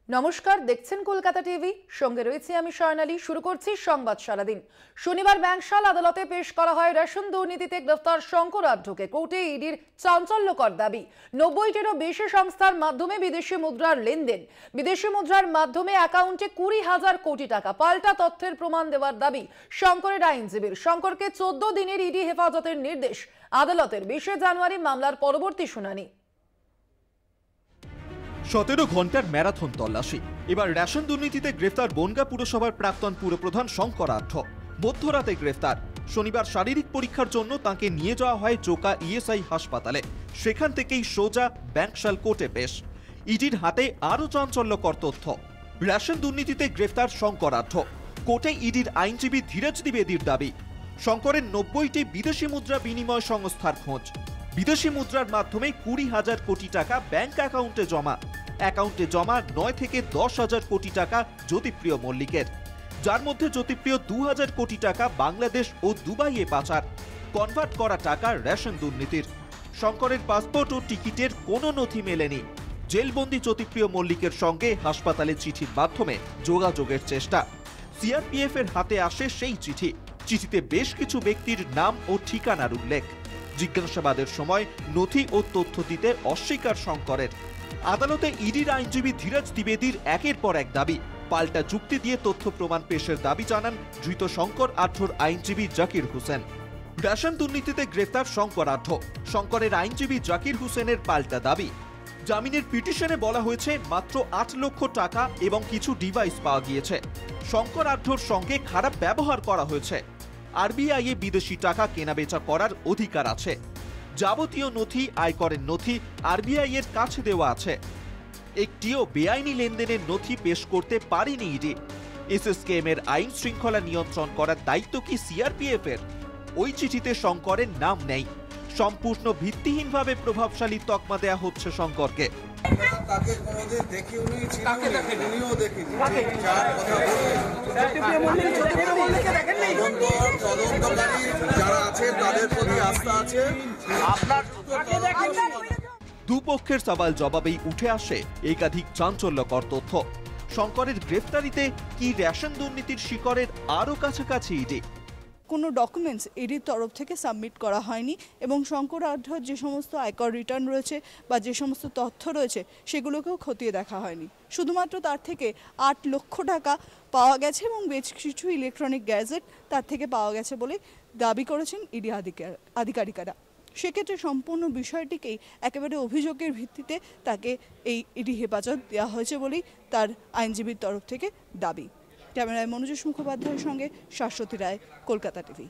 নমস্কার, দেখছেন কলকাতা টিভি। সঙ্গে রয়েছে আমি স্বর্ণালী। শুরু করছি সংবাদ সারাদিন। শনিবার ব্যাংকশাল আদালতে পেশ করা হয় রেশন দুর্নীতিতে গ্রেফতার শঙ্কর আঢ্যকে। কোর্টে ইডির চাঞ্চল্যকর দাবি, 90টিরও বেশি সংস্থার মাধ্যমে বিদেশি মুদ্রার লেনদেন। বিদেশি মুদ্রার মাধ্যমে অ্যাকাউন্টে 20,000 কোটি টাকা। পাল্টা তথ্যের প্রমাণ দেওয়ার দাবি শঙ্করের আইনজীবীর। শঙ্করকে 14 দিনের ইডি হেফাজতের নির্দেশ। আদালতের 20 জানুয়ারি মামলার পরবর্তী শুনানি। 17 ঘন্টার ম্যারাথন তল্লাশি। এবার রেশন দুর্নীতিতে গ্রেফতার বনগাঁ পুরসভার প্রাক্তন পুরপ্রধান শঙ্কর আঢ্য। মধ্যরাতে গ্রেফতার। শনিবার শারীরিক পরীক্ষার জন্য তাকে নিয়ে যাওয়া হয় জোকা ইএসআই হাসপাতালে। সেখান থেকেই সোজা ব্যাংকশাল কোর্টে পেশ। ইডির হাতে আরও চাঞ্চল্যকর তথ্য। রেশন দুর্নীতিতে গ্রেফতার শঙ্কর আঢ্য। কোর্টে ইডির আইনজীবী ধীরজ দ্বিবেদীর দাবি, শঙ্করের 90টি বিদেশি মুদ্রা বিনিময় সংস্থার খোঁজ। বিদেশি মুদ্রার মাধ্যমে 20,000 কোটি টাকা ব্যাংক অ্যাকাউন্টে জমা। 9 থেকে 10,000 কোটি টাকা জ্যোতিপ্রিয় মল্লিকের, যার মধ্যে জ্যোতিপ্রিয় 2,000 কোটি টাকা বাংলাদেশ ও দুবাইয়ে পাচার। কনভার্ট করা টাকা রেশন দুর্নীতির। শঙ্করের পাসপোর্ট ও টিকিটের কোনো নথি মেলেনি। জেলবন্দি জ্যোতিপ্রিয় মল্লিকের সঙ্গে হাসপাতালে চিঠির মাধ্যমে যোগাযোগের চেষ্টা। সিআরপিএফ এর হাতে আসে সেই চিঠি। চিঠিতে বেশ কিছু ব্যক্তির নাম ও ঠিকানার উল্লেখ। জিজ্ঞাসাবাদের সময় নথি ও তথ্য দিতে অস্বীকার শঙ্করের। আদালতে ইডির আইনজীবী ধীরজ দ্বিবেদীর একের পর এক দাবি। পাল্টা যুক্তি দিয়ে তথ্য প্রমাণ পেশের দাবি জানান ধৃত শঙ্কর আঢ্যর আইনজীবী জাকির হোসেন। রেশন দুর্নীতিতে গ্রেফতার শঙ্কর আঢ্য। শঙ্করের আইনজীবী জাকির হোসেনের পাল্টা দাবি, জামিনের পিটিশনে বলা হয়েছে মাত্র 8 লক্ষ টাকা এবং কিছু ডিভাইস পাওয়া গিয়েছে। শঙ্কর আঢ্যর সঙ্গে খারাপ ব্যবহার করা হয়েছে। আরবিআই এ বিদেশি টাকা কেনাবেচা করার অধিকার আছে। যাবতীয় নথি, আয়করের নথি আরবিআই এর কাছে দেওয়া আছে। একটিও বেআইনি লেনদেনের নথি পেশ করতে পারেনি ইডি। এসএসকেএম এর আইন শৃঙ্খলা নিয়ন্ত্রণ করার দায়িত্ব কি সিআরপিএফ এর? ওই চিঠিতে শঙ্করের নাম নেই। সম্পূর্ণ ভিত্তিহীনভাবে প্রভাবশালী তকমা দেয়া হচ্ছে শঙ্করকে। তাকে কোনোদিন দেখিওনি, চিনিও দেখিনি। যার কথা তদন্তকারী যারা আছে তাদের প্রতি আস্থা আছে। দুপক্ষের সওয়াল জবাবেই উঠে আসে একাধিক চাঞ্চল্যকর তথ্য। শঙ্করের গ্রেফতারিতে কি রেশন দুর্নীতির শিকড়ের আরও কাছাকাছি ইডি? কোনো ডকুমেন্টস ইডির তরফ থেকে সাবমিট করা হয়নি এবং শঙ্কর আঢ্যর যে সমস্ত আয়কর রিটার্ন রয়েছে বা যে সমস্ত তথ্য রয়েছে সেগুলোকেও খতিয়ে দেখা হয়নি। শুধুমাত্র তার থেকে 8 লক্ষ টাকা পাওয়া গেছে এবং বেশ কিছু ইলেকট্রনিক গ্যাজেট তার থেকে পাওয়া গেছে বলে দাবি করেছেন ইডি আধিকারিকেরা। সেক্ষেত্রে সম্পূর্ণ বিষয়টিকেই একেবারে অভিযোগের ভিত্তিতে তাকে এই ইডি হেফাজত দেওয়া হয়েছে বলেই তার আইনজীবীর তরফ থেকে দাবি। ক্যামেরায় মনোজ মুখোপাধ্যায়ের সঙ্গে শাশ্বতী রায়, কলকাতা টিভি।